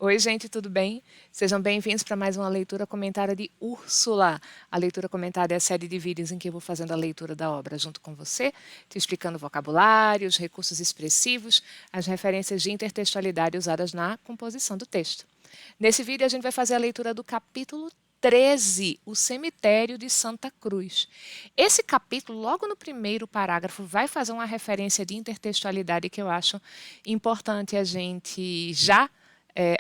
Oi, gente, tudo bem? Sejam bem-vindos para mais uma leitura comentada de Úrsula. A leitura comentada é a série de vídeos em que eu vou fazendo a leitura da obra junto com você, te explicando o vocabulário, os recursos expressivos, as referências de intertextualidade usadas na composição do texto. Nesse vídeo, a gente vai fazer a leitura do capítulo 13, O Cemitério de Santa Cruz. Esse capítulo, logo no primeiro parágrafo, vai fazer uma referência de intertextualidade que eu acho importante a gente já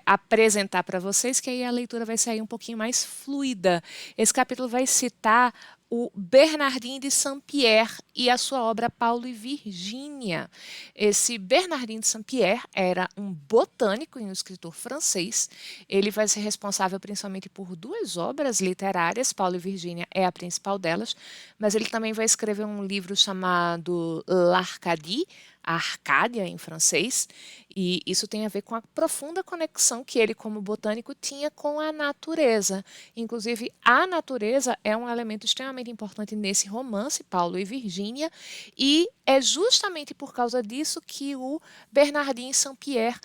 apresentar para vocês, que aí a leitura vai sair um pouquinho mais fluida. Esse capítulo vai citar o Bernardin de Saint-Pierre e a sua obra Paulo e Virgínia. Esse Bernardin de Saint-Pierre era um botânico e um escritor francês. Ele vai ser responsável principalmente por duas obras literárias, Paulo e Virgínia é a principal delas, mas ele também vai escrever um livro chamado L'Arcadie, a Arcádia em francês, e isso tem a ver com a profunda conexão que ele, como botânico, tinha com a natureza. Inclusive, a natureza é um elemento extremamente importante nesse romance, Paulo e Virgínia, e é justamente por causa disso que o Bernardin Saint-Pierre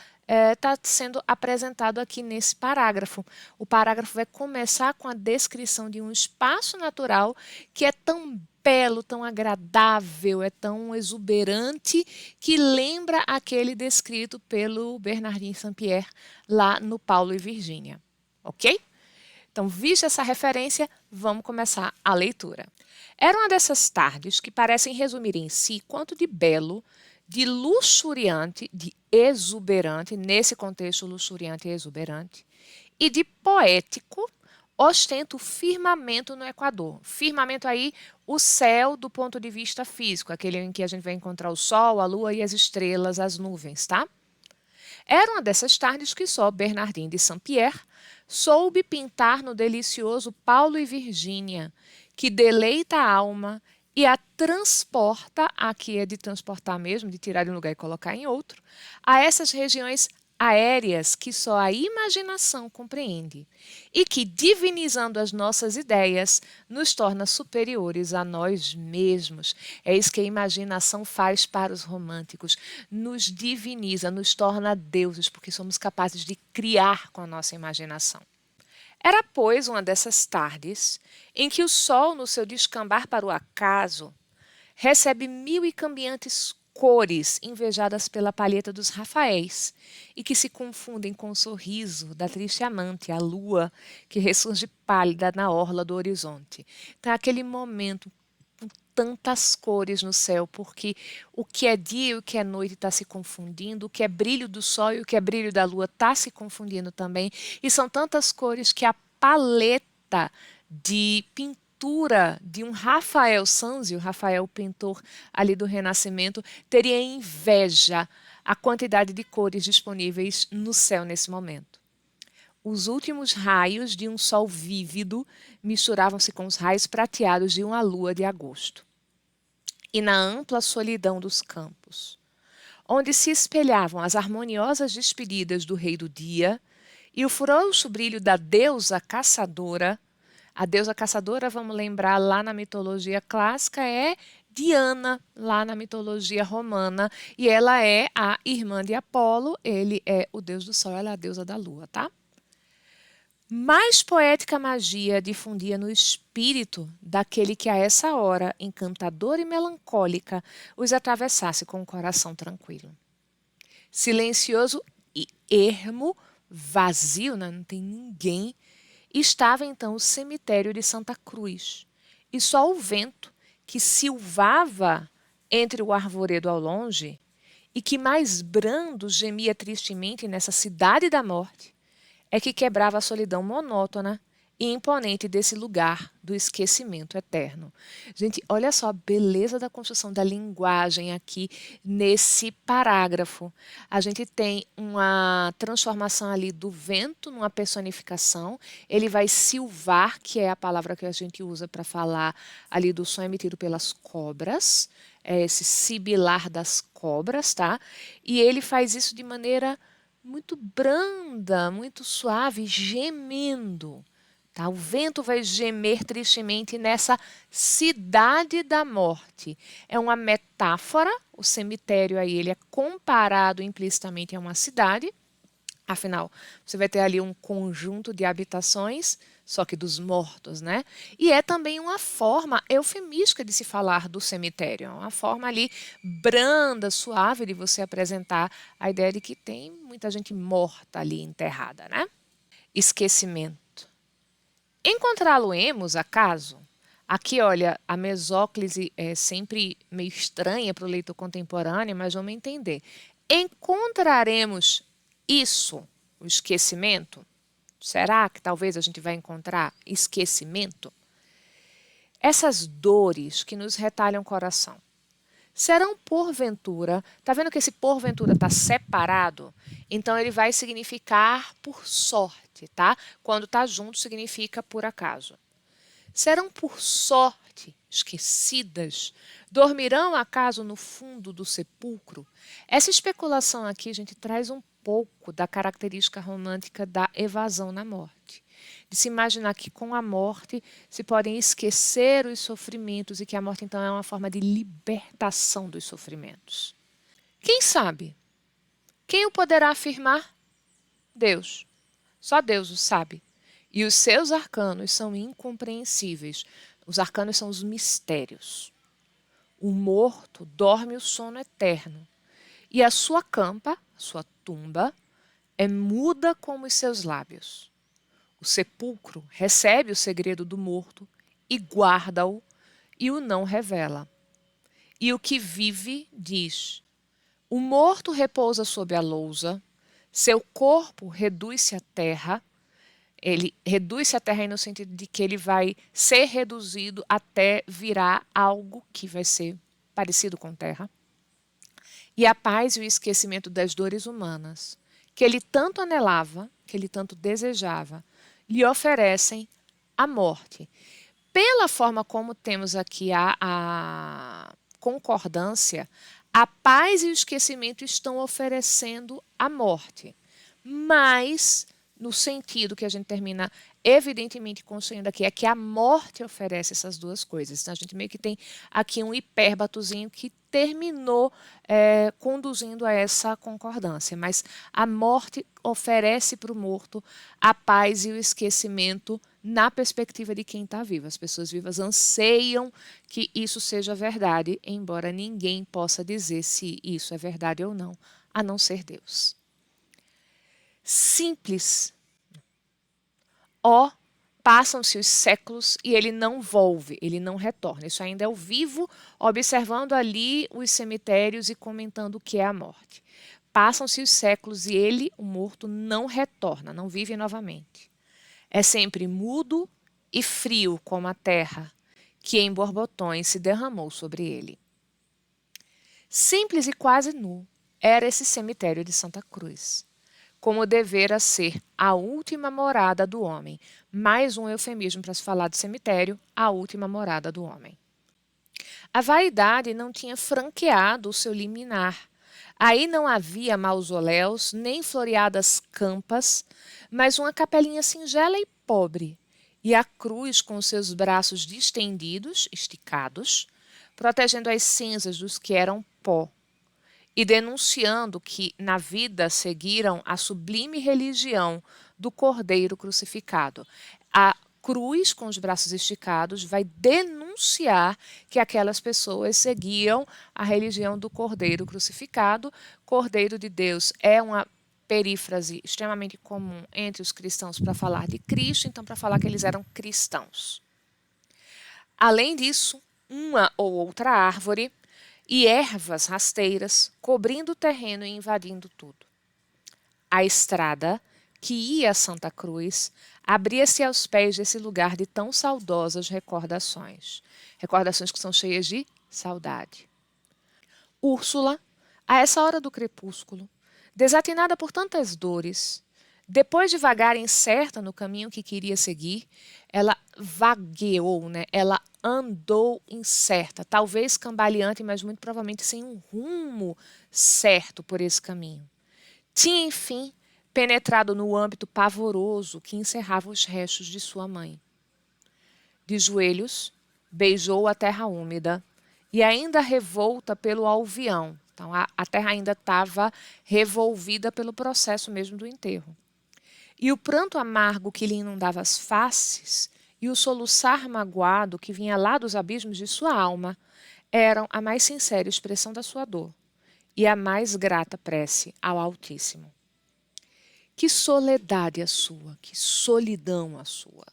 está sendo apresentado aqui nesse parágrafo. O parágrafo vai começar com a descrição de um espaço natural que é tão belo, tão agradável, é tão exuberante que lembra aquele descrito pelo Bernardin Saint-Pierre lá no Paulo e Virgínia. Ok? Então, vista essa referência, vamos começar a leitura. Era uma dessas tardes que parecem resumir em si quanto de belo, de luxuriante, de exuberante, nesse contexto luxuriante e exuberante, e de poético, ostenta o firmamento no Equador. Firmamento aí, o céu do ponto de vista físico, aquele em que a gente vai encontrar o sol, a lua e as estrelas, as nuvens, tá? Era uma dessas tardes que só Bernardin de Saint-Pierre soube pintar no delicioso Paulo e Virgínia, que deleita a alma e a transporta, aqui é de transportar mesmo, de tirar de um lugar e colocar em outro, a essas regiões aéreas que só a imaginação compreende e que, divinizando as nossas ideias, nos torna superiores a nós mesmos. É isso que a imaginação faz para os românticos, nos diviniza, nos torna deuses, porque somos capazes de criar com a nossa imaginação. Era, pois, uma dessas tardes em que o sol, no seu descambar para o acaso, recebe mil e cambiantes cores invejadas pela palheta dos Rafaéis e que se confundem com o sorriso da triste amante, a lua, que ressurge pálida na orla do horizonte. Então, é aquele momento com tantas cores no céu, porque o que é dia e o que é noite está se confundindo, o que é brilho do sol e o que é brilho da lua está se confundindo também, e são tantas cores que a paleta de pintura de um Rafael Sanzio, Rafael pintor ali do Renascimento, teria inveja a quantidade de cores disponíveis no céu nesse momento. Os últimos raios de um sol vívido misturavam-se com os raios prateados de uma lua de agosto. E na ampla solidão dos campos, onde se espelhavam as harmoniosas despedidas do rei do dia e o frouxo brilho da deusa caçadora. A deusa caçadora, vamos lembrar, lá na mitologia clássica, é Diana, lá na mitologia romana, e ela é a irmã de Apolo, ele é o deus do sol, ela é a deusa da lua, tá? Mais poética magia difundia no espírito daquele que a essa hora, encantadora e melancólica, os atravessasse com o coração tranquilo. Silencioso e ermo, vazio, né? Não tem ninguém, estava então o cemitério de Santa Cruz, e só o vento, que silvava entre o arvoredo ao longe, e que mais brando gemia tristemente nessa cidade da morte, é que quebrava a solidão monótona e imponente desse lugar do esquecimento eterno. Gente, olha só a beleza da construção da linguagem aqui nesse parágrafo. A gente tem uma transformação ali do vento numa personificação. Ele vai silvar, que é a palavra que a gente usa para falar ali do som emitido pelas cobras, é esse sibilar das cobras, tá? E ele faz isso de maneira muito branda, muito suave, gemendo. Tá? O vento vai gemer tristemente nessa cidade da morte. É uma metáfora, o cemitério aí ele é comparado implicitamente a uma cidade, Afinal, você vai ter ali um conjunto de habitações, só que dos mortos, né? E é também uma forma eufemística de se falar do cemitério, é uma forma ali branda, suave de você apresentar a ideia de que tem muita gente morta ali enterrada, né? Esquecimento. Encontrá-lo-emos, acaso? Aqui, olha, a mesóclise é sempre meio estranha para o leitor contemporâneo, mas vamos entender. Encontraremos isso, o esquecimento? Será que talvez a gente vai encontrar esquecimento? Essas dores que nos retalham o coração, serão porventura, tá vendo que esse porventura está separado? Então ele vai significar por sorte, tá? Quando está junto significa por acaso. Serão por sorte esquecidas? Dormirão acaso no fundo do sepulcro? Essa especulação aqui, gente, traz um pouco da característica romântica da evasão na morte. De se imaginar que com a morte se podem esquecer os sofrimentos e que a morte então é uma forma de libertação dos sofrimentos. Quem sabe? Quem o poderá afirmar? Deus. Só Deus o sabe. E os seus arcanos são incompreensíveis. Os arcanos são os mistérios. O morto dorme o sono eterno. E a sua campa, a sua tumba, é muda como os seus lábios. O sepulcro recebe o segredo do morto e guarda-o e o não revela. E o que vive diz: o morto repousa sob a lousa, seu corpo reduz-se à terra. Ele reduz-se à terra aí no sentido de que ele vai ser reduzido até virar algo que vai ser parecido com terra. E a paz e o esquecimento das dores humanas, que ele tanto anelava, que ele tanto desejava, lhe oferecem a morte. Pela forma como temos aqui a concordância, a paz e o esquecimento estão oferecendo a morte. Mas, no sentido que a gente termina evidentemente construindo aqui, é que a morte oferece essas duas coisas. Então, a gente meio que tem aqui um hipérbatozinho que terminou conduzindo a essa concordância. Mas a morte oferece para o morto a paz e o esquecimento na perspectiva de quem está vivo. As pessoas vivas anseiam que isso seja verdade, embora ninguém possa dizer se isso é verdade ou não, a não ser Deus. Simples. Ó, passam-se os séculos e ele não volve, ele não retorna. Isso ainda é o vivo, observando ali os cemitérios e comentando o que é a morte. Passam-se os séculos e ele, o morto, não retorna, não vive novamente. É sempre mudo e frio como a terra, que em borbotões se derramou sobre ele. Simples e quase nu era esse cemitério de Santa Cruz, como devera ser a última morada do homem. Mais um eufemismo para se falar de cemitério, a última morada do homem. A vaidade não tinha franqueado o seu liminar. Aí não havia mausoléus, nem floreadas campas, mas uma capelinha singela e pobre, e a cruz com seus braços distendidos, esticados, protegendo as cinzas dos que eram pó, e denunciando que na vida seguiram a sublime religião do Cordeiro crucificado. A cruz com os braços esticados vai denunciar que aquelas pessoas seguiam a religião do Cordeiro crucificado. Cordeiro de Deus é uma perífrase extremamente comum entre os cristãos para falar de Cristo, então para falar que eles eram cristãos. Além disso, uma ou outra árvore e ervas rasteiras cobrindo o terreno e invadindo tudo. A estrada que ia a Santa Cruz abria-se aos pés desse lugar de tão saudosas recordações. Recordações que são cheias de saudade. Úrsula, a essa hora do crepúsculo, desatinada por tantas dores, depois de vagar incerta no caminho que queria seguir, ela vagueou, né? Ela andou incerta, talvez cambaleante, mas muito provavelmente sem um rumo certo por esse caminho. Tinha, enfim, penetrado no âmbito pavoroso que encerrava os restos de sua mãe. De joelhos, beijou a terra úmida e, ainda revolta pelo alvião, Então, a terra ainda estava revolvida pelo processo mesmo do enterro. E o pranto amargo que lhe inundava as faces e o soluçar magoado que vinha lá dos abismos de sua alma eram a mais sincera expressão da sua dor e a mais grata prece ao Altíssimo. Que soledade a sua, que solidão a sua.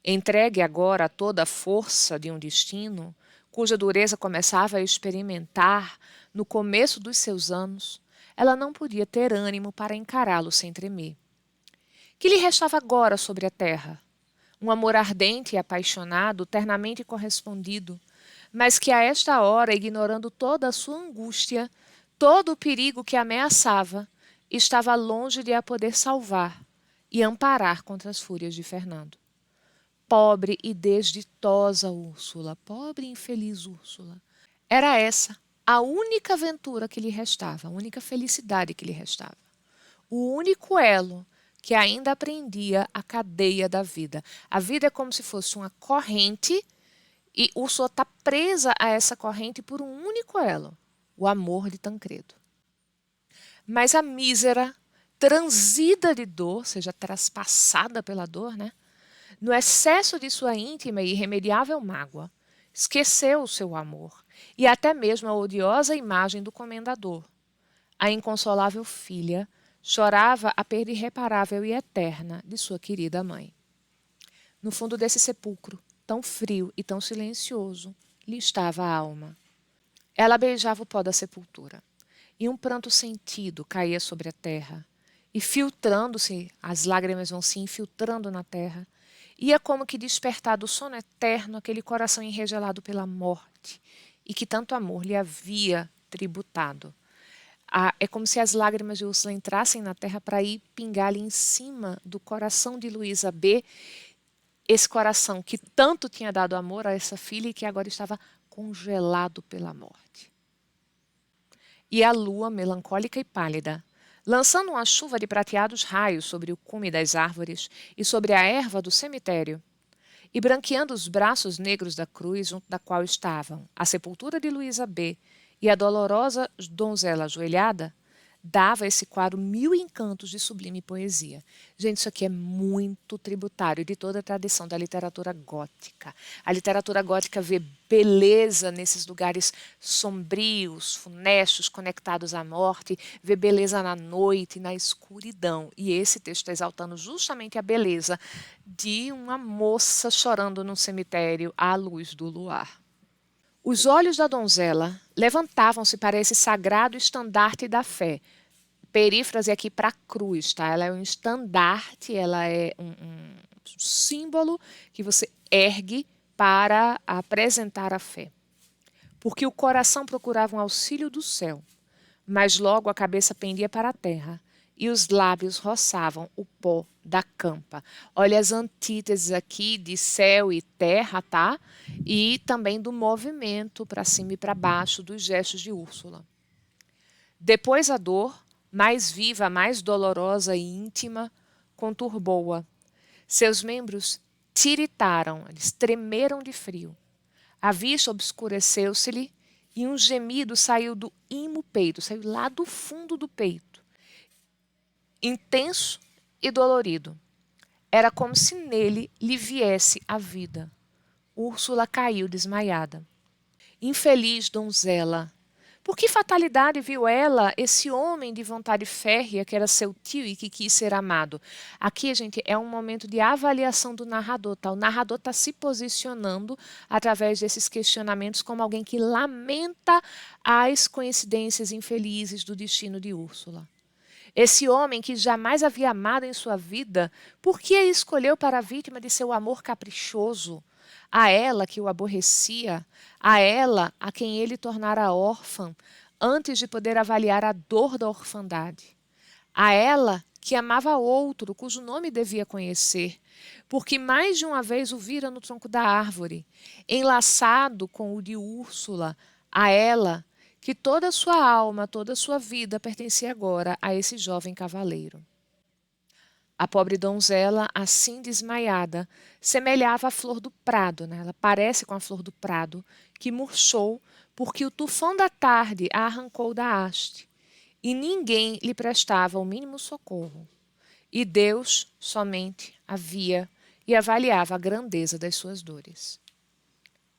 Entregue agora a toda a força de um destino, cuja dureza começava a experimentar no começo dos seus anos, ela não podia ter ânimo para encará-lo sem tremer. Que lhe restava agora sobre a terra? Um amor ardente e apaixonado, ternamente correspondido, mas que a esta hora, ignorando toda a sua angústia, todo o perigo que a ameaçava, estava longe de a poder salvar e amparar contra as fúrias de Fernando. Pobre e desditosa Úrsula, pobre e infeliz Úrsula. Era essa a única aventura que lhe restava, a única felicidade que lhe restava. O único elo que ainda prendia a cadeia da vida. A vida é como se fosse uma corrente e Úrsula está presa a essa corrente por um único elo, o amor de Tancredo. Mas a mísera, transida de dor, ou seja, traspassada pela dor, né? No excesso de sua íntima e irremediável mágoa, esqueceu o seu amor e até mesmo a odiosa imagem do comendador. A inconsolável filha chorava a perda irreparável e eterna de sua querida mãe. No fundo desse sepulcro, tão frio e tão silencioso, lhe estava a alma. Ela beijava o pó da sepultura, e um pranto sentido caía sobre a terra, e filtrando-se, as lágrimas vão se infiltrando na terra, ia como que despertar do sono eterno aquele coração enregelado pela morte, e que tanto amor lhe havia tributado. É como se as lágrimas de Úrsula entrassem na terra para ir pingar ali em cima do coração de Luísa B., esse coração que tanto tinha dado amor a essa filha e que agora estava congelado pela morte. E a lua, melancólica e pálida, lançando uma chuva de prateados raios sobre o cume das árvores e sobre a erva do cemitério, e branqueando os braços negros da cruz junto da qual estavam a sepultura de Luísa B., e a dolorosa donzela ajoelhada, dava a esse quadro 1000 encantos de sublime poesia. Gente, isso aqui é muito tributário de toda a tradição da literatura gótica. A literatura gótica vê beleza nesses lugares sombrios, funestos, conectados à morte, vê beleza na noite, na escuridão. E esse texto está exaltando justamente a beleza de uma moça chorando num cemitério à luz do luar. Os olhos da donzela levantavam-se para esse sagrado estandarte da fé. Perífrase aqui para a cruz, tá? Ela é um estandarte, ela é um símbolo que você ergue para apresentar a fé. Porque o coração procurava um auxílio do céu, mas logo a cabeça pendia para a terra e os lábios roçavam o pó da campa. Olha as antíteses aqui de céu e terra, tá? E também do movimento para cima e para baixo dos gestos de Úrsula. Depois a dor, mais viva, mais dolorosa e íntima, conturbou-a. Seus membros tiritaram, eles tremeram de frio. A vista obscureceu-se-lhe e um gemido saiu do imo peito, saiu lá do fundo do peito. Intenso e dolorido. Era como se nele lhe viesse a vida. Úrsula caiu desmaiada. Infeliz donzela! Por que fatalidade viu ela esse homem de vontade férrea que era seu tio e que quis ser amado? Aqui, gente, é um momento de avaliação do narrador. Tá? O narrador está se posicionando através desses questionamentos como alguém que lamenta as coincidências infelizes do destino de Úrsula. Esse homem que jamais havia amado em sua vida, por que a escolheu para a vítima de seu amor caprichoso? A ela que o aborrecia, a ela a quem ele tornara órfã, antes de poder avaliar a dor da orfandade. A ela que amava outro, cujo nome devia conhecer, porque mais de uma vez o vira no tronco da árvore, enlaçado com o de Úrsula, a ela que toda a sua alma, toda a sua vida pertencia agora a esse jovem cavaleiro. A pobre donzela, assim desmaiada, semelhava a flor do prado, né? Ela parece com a flor do prado, que murchou porque o tufão da tarde a arrancou da haste, e ninguém lhe prestava o mínimo socorro. E Deus somente a via e avaliava a grandeza das suas dores.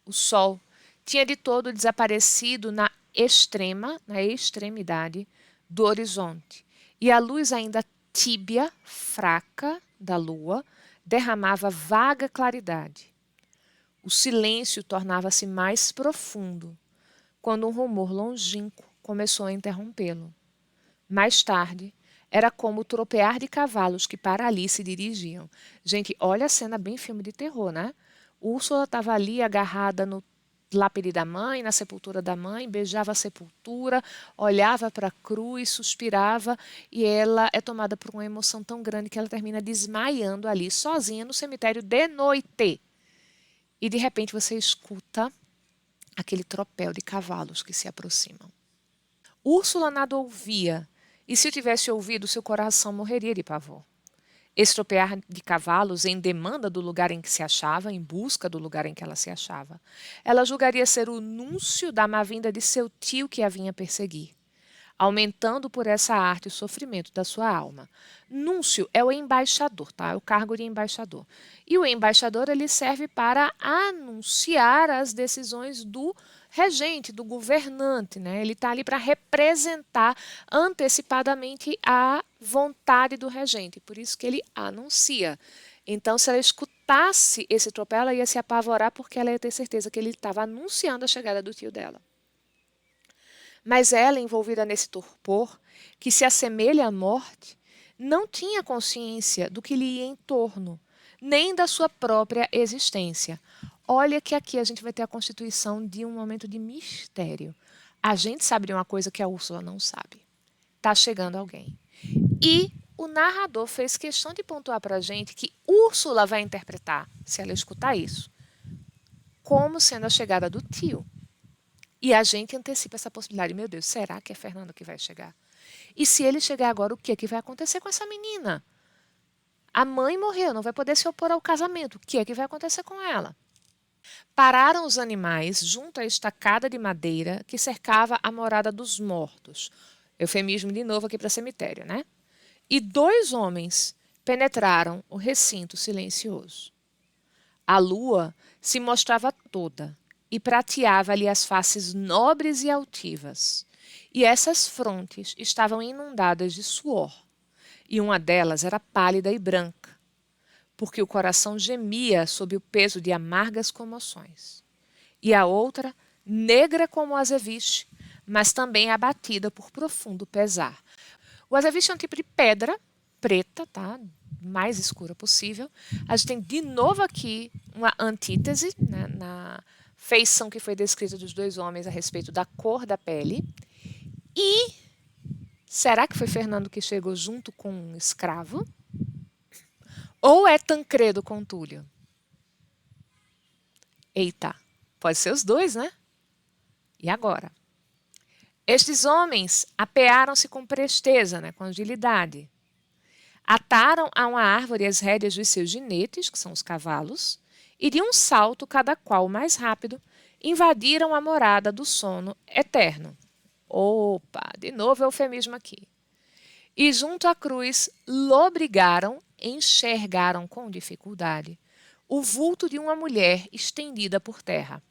O sol tinha de todo desaparecido na extremidade do horizonte, e a luz ainda tíbia, fraca da lua derramava vaga claridade. O silêncio tornava-se mais profundo quando um rumor longínquo começou a interrompê-lo. Mais tarde, era como o tropear de cavalos que para ali se dirigiam. Gente, olha a cena bem filme de terror, né? Úrsula estava ali agarrada no lápide da mãe, na sepultura da mãe, beijava a sepultura, olhava para a cruz, suspirava, e ela é tomada por uma emoção tão grande que ela termina desmaiando ali, sozinha no cemitério de noite. E de repente você escuta aquele tropel de cavalos que se aproximam. Úrsula nada ouvia, e se tivesse ouvido, seu coração morreria de pavor. Esse tropear de cavalos em demanda do lugar em que se achava, em busca do lugar em que ela se achava. Ela julgaria ser o núncio da má-vinda de seu tio que a vinha perseguir, aumentando por essa arte o sofrimento da sua alma. Núncio é o embaixador, tá? É o cargo de embaixador. E o embaixador ele serve para anunciar as decisões do regente, do governante, né? Ele está ali para representar antecipadamente a vontade do regente, por isso que ele anuncia. Então, se ela escutasse esse tropel, ela ia se apavorar porque ela ia ter certeza que ele estava anunciando a chegada do tio dela. Mas ela, envolvida nesse torpor, que se assemelha à morte, não tinha consciência do que lhe ia em torno, nem da sua própria existência. Olha que aqui a gente vai ter a constituição de um momento de mistério. A gente sabe de uma coisa que a Úrsula não sabe. Está chegando alguém. E o narrador fez questão de pontuar para a gente que Úrsula vai interpretar, se ela escutar isso, como sendo a chegada do tio. E a gente antecipa essa possibilidade. Meu Deus, será que é Fernando que vai chegar? E se ele chegar agora, o que é que vai acontecer com essa menina? A mãe morreu, não vai poder se opor ao casamento. O que é que vai acontecer com ela? Pararam os animais junto à estacada de madeira que cercava a morada dos mortos. Eufemismo de novo aqui para cemitério, né? E 2 homens penetraram o recinto silencioso. A lua se mostrava toda e prateava-lhe as faces nobres e altivas. E essas frontes estavam inundadas de suor, e uma delas era pálida e branca, porque o coração gemia sob o peso de amargas comoções. E a outra, negra como o azeviche, mas também abatida por profundo pesar. O azeviche é um tipo de pedra preta, tá? Mais escura possível. A gente tem de novo aqui uma antítese, né, na feição que foi descrita dos 2 homens a respeito da cor da pele. E será que foi Fernando que chegou junto com um escravo? Ou é Tancredo com Túlio? Eita, pode ser os 2, né? E agora? Estes homens apearam-se com presteza, né, com agilidade. Ataram a uma árvore as rédeas dos seus jinetes, que são os cavalos, e de um salto, cada qual mais rápido, invadiram a morada do sono eterno. Opa, de novo eufemismo aqui. E junto à cruz enxergaram com dificuldade, o vulto de uma mulher estendida por terra.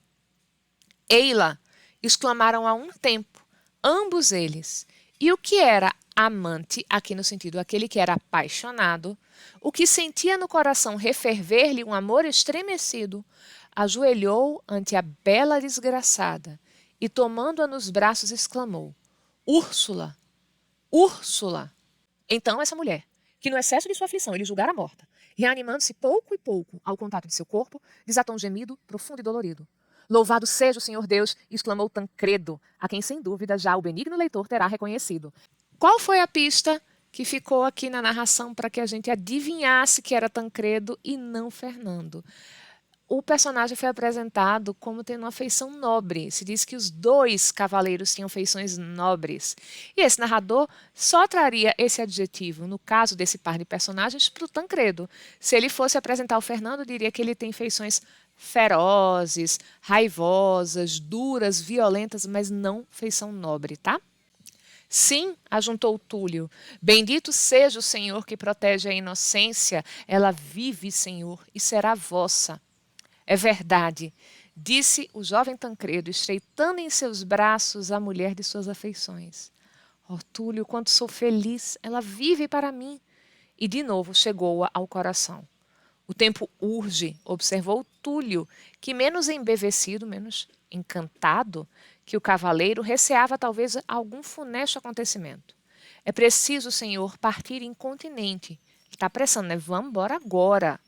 Ei-la! Exclamaram a um tempo, ambos eles. E o que era amante, aqui no sentido aquele que era apaixonado, o que sentia no coração referver-lhe um amor estremecido, ajoelhou ante a bela desgraçada e, tomando-a nos braços, exclamou: Úrsula! Úrsula! Então essa mulher, que no excesso de sua aflição ele julgara morta, reanimando-se pouco e pouco ao contato de seu corpo, desatou um gemido profundo e dolorido. Louvado seja o Senhor Deus, exclamou Tancredo, a quem sem dúvida já o benigno leitor terá reconhecido. Qual foi a pista que ficou aqui na narração para que a gente adivinhasse que era Tancredo e não Fernando? o personagem foi apresentado como tendo uma feição nobre. Se diz que os dois cavaleiros tinham feições nobres. E esse narrador só traria esse adjetivo, no caso desse par de personagens, para o Tancredo. Se ele fosse apresentar o Fernando, diria que ele tem feições ferozes, raivosas, duras, violentas, mas não feição nobre, tá? Sim, ajuntou Túlio, bendito seja o Senhor que protege a inocência, ela vive, Senhor, e será vossa. É verdade, disse o jovem Tancredo, estreitando em seus braços a mulher de suas afeições. Oh, Túlio, quanto sou feliz, ela vive para mim. E de novo chegou-a ao coração. O tempo urge, observou Túlio, que menos embevecido, menos encantado, que o cavaleiro receava talvez algum funesto acontecimento. É preciso, Senhor, partir incontinente. Está apressando, né? Vamos embora agora.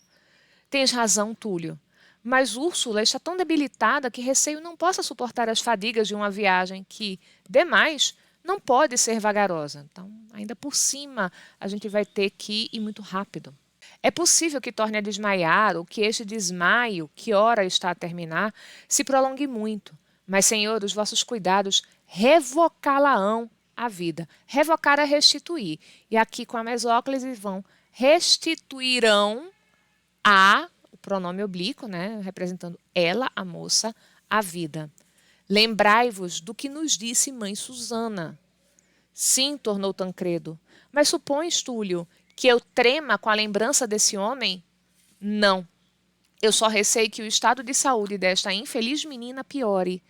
Tens razão, Túlio. Mas Úrsula está tão debilitada que receio não possa suportar as fadigas de uma viagem que, demais, não pode ser vagarosa. Então, ainda por cima, a gente vai ter que ir muito rápido. É possível que torne a desmaiar ou que este desmaio, que ora está a terminar, se prolongue muito. Mas, Senhor, os vossos cuidados revocá-la-ão a vida. Revocar é restituir. E aqui com a mesóclise vão restituirão a, o pronome oblíquo, né, representando ela, a moça, a vida. Lembrai-vos do que nos disse mãe Susana. Sim, tornou Tancredo. Mas supões, Túlio, que eu trema com a lembrança desse homem? Não. Eu só receio que o estado de saúde desta infeliz menina piore,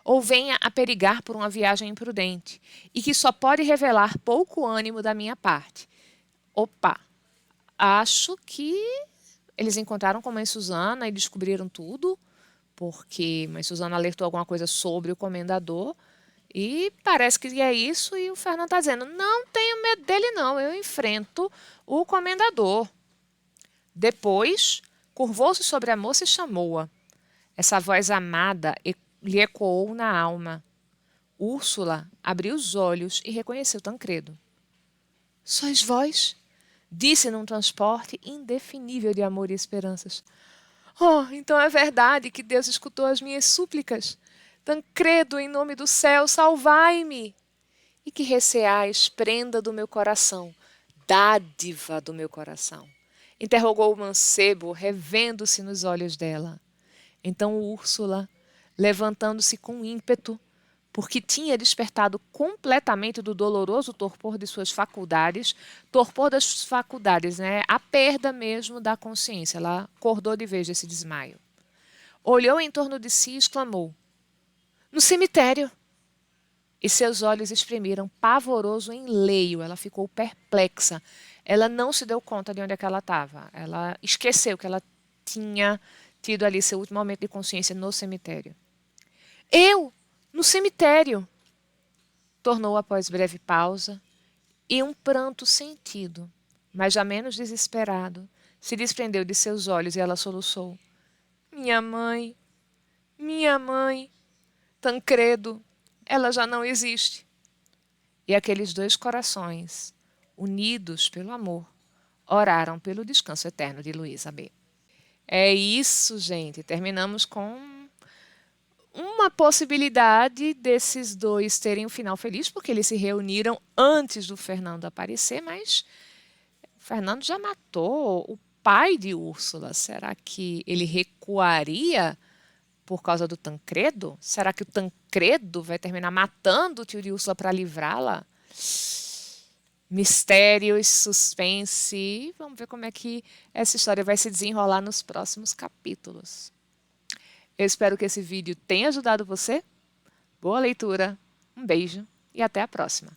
ou venha a perigar por uma viagem imprudente, e que só pode revelar pouco ânimo da minha parte. Opa, acho que eles encontraram com a mãe Susana e descobriram tudo, porque mãe Susana alertou alguma coisa sobre o comendador, e parece que é isso, e o Fernando está dizendo, não tenho medo dele não, eu enfrento o comendador. Depois, curvou-se sobre a moça e chamou-a. Essa voz amada lhe ecoou na alma. Úrsula abriu os olhos e reconheceu Tancredo. Sois vós? Disse num transporte indefinível de amor e esperanças. Oh, então é verdade que Deus escutou as minhas súplicas. Tancredo, em nome do céu, salvai-me! E que receais, prenda do meu coração, dádiva do meu coração? Interrogou o mancebo, revendo-se nos olhos dela. Então Úrsula, levantando-se com ímpeto, porque tinha despertado completamente do doloroso torpor de suas faculdades, torpor das faculdades, né? A perda mesmo da consciência. Ela acordou de vez desse desmaio. Olhou em torno de si e exclamou, no cemitério! E seus olhos exprimiram pavoroso enleio. Ela ficou perplexa. Ela não se deu conta de onde é que ela estava. Ela esqueceu que ela tinha tido ali seu último momento de consciência no cemitério. Eu, no cemitério, tornou após breve pausa, e um pranto sentido, mas já menos desesperado, se desprendeu de seus olhos e ela soluçou. Minha mãe, Tancredo, ela já não existe. E aqueles dois corações, unidos pelo amor, oraram pelo descanso eterno de Luísa B. É isso, gente. Terminamos com uma possibilidade desses dois terem um final feliz, porque eles se reuniram antes do Fernando aparecer, mas o Fernando já matou o pai de Úrsula. Será que ele recuaria por causa do Tancredo? Será que o Tancredo vai terminar matando o tio de Úrsula para livrá-la? Mistérios, suspense. Vamos ver como é que essa história vai se desenrolar nos próximos capítulos. Eu espero que esse vídeo tenha ajudado você. Boa leitura, um beijo e até a próxima.